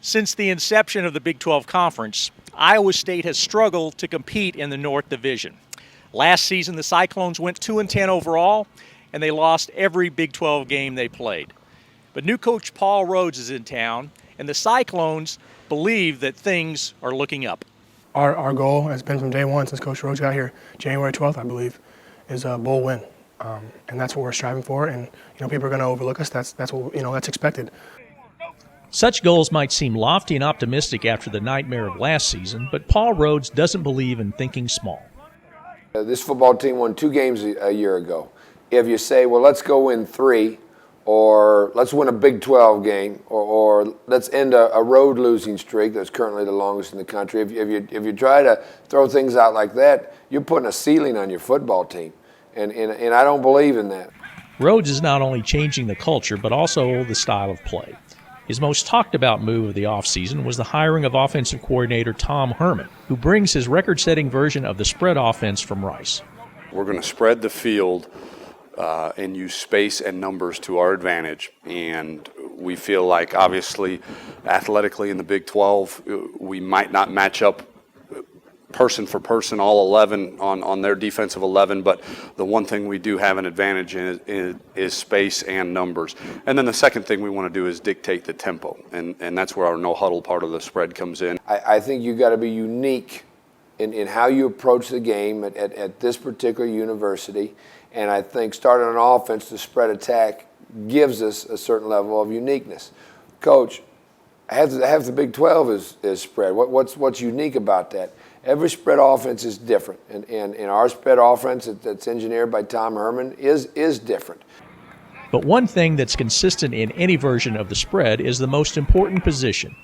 Since the inception of the Big 12 Conference, Iowa State has struggled to compete in the North Division. Last season, the Cyclones went 2-10 overall, and they lost every Big 12 game they played. But new coach Paul RHOADS is in town, and the Cyclones believe that things are looking up. Our goal has been from day one since Coach RHOADS got here, January 12th, I believe, is a bowl win. And that's what we're striving for, and people are going to overlook us. That's what that's expected. Such goals might seem lofty and optimistic after the nightmare of last season, but Paul RHOADS doesn't believe in thinking small. This football team won 2 games a year ago. If you say, well, let's go win 3, or let's win a Big 12 game, or let's end a road losing streak that's currently the longest in the country, if you try to throw things out like that, you're putting a ceiling on your football team, and I don't believe in that. RHOADS is not only changing the culture, but also the style of play. His most talked about move of the offseason was the hiring of offensive coordinator Tom Herman, who brings his record-setting version of the spread offense from Rice. We're going to spread the field and use space and numbers to our advantage. And we feel like, obviously, athletically in the Big 12, we might not match up person for person, all 11 on their defensive 11, but the one thing we do have an advantage in is space and numbers. And then the second thing we want to do is dictate the tempo, and that's where our no-huddle part of the spread comes in. I think you've got to be unique in how you approach the game at this particular university, and I think starting on offense, the spread attack gives us a certain level of uniqueness. Coach, half the Big 12 is spread. What's unique about that? Every spread offense is different, and our spread offense that's engineered by Tom Herman is different. But one thing that's consistent in any version of the spread is the most important position.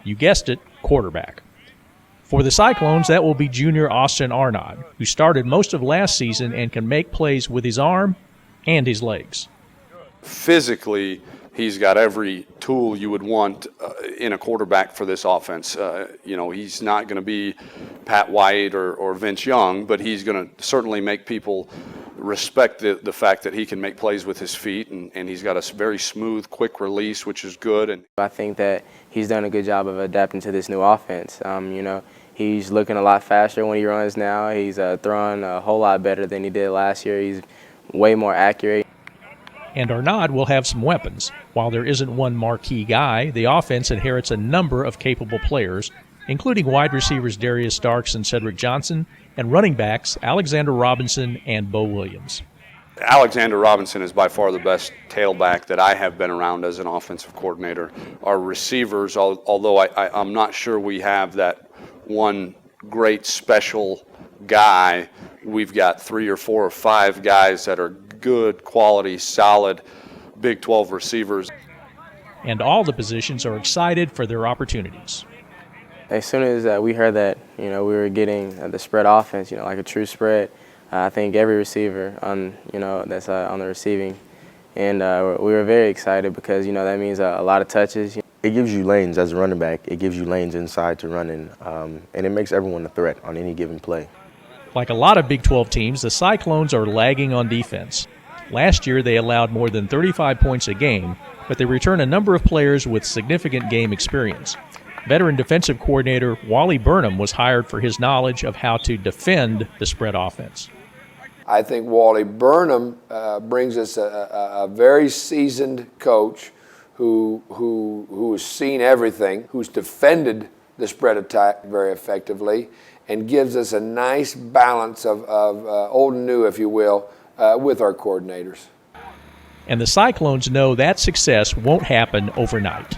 You guessed it, quarterback. For the Cyclones, that will be junior AUSTEN ARNAUD, who started most of last season and can make plays with his arm and his legs. Physically, he's got every tool you would want in a quarterback for this offense. He's not going to be Pat White or Vince Young, but he's going to certainly make people respect the fact that he can make plays with his feet, and he's got a very smooth, quick release, which is good. And I think that he's done a good job of adapting to this new offense. He's looking a lot faster when he runs now. He's throwing a whole lot better than he did last year. He's way more accurate. And ARNAUD will have some weapons. While there isn't one marquee guy, the offense inherits a number of capable players, including wide receivers DARIUS Starks and Cedric Johnson, and running backs Alexander Robinson and Bo Williams. Alexander Robinson is by far the best tailback that I have been around as an offensive coordinator. Our receivers, although I'm not sure we have that one great special guy, we've got 3 or 4 or 5 guys that are good, quality, solid Big 12 receivers. And all the positions are excited for their opportunities. As soon as we heard that, we were getting the spread offense, like a true spread, I think every receiver that's on the receiving, and we were very excited because, that means a lot of touches. It gives you lanes as a running back. It gives you lanes inside to run in, and it makes everyone a threat on any given play. Like a lot of Big 12 teams, the Cyclones are lagging on defense. Last year, they allowed more than 35 points a game, but they return a number of players with significant game experience. Veteran defensive coordinator Wally Burnham was hired for his knowledge of how to defend the spread offense. I think Wally Burnham brings us a very seasoned coach who has seen everything, who's defended the spread attack very effectively, and gives us a nice balance of old and new, if you will, with our coordinators. And the Cyclones know that success won't happen overnight.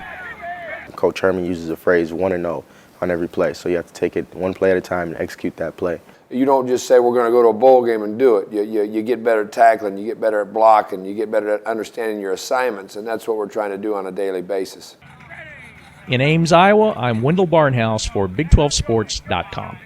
Coach Herman uses the phrase 1-0 on every play, so you have to take it one play at a time and execute that play. You don't just say we're going to go to a bowl game and do it. You get better at tackling, you get better at blocking, you get better at understanding your assignments, and that's what we're trying to do on a daily basis. In Ames, Iowa, I'm Wendell Barnhouse for Big12Sports.com.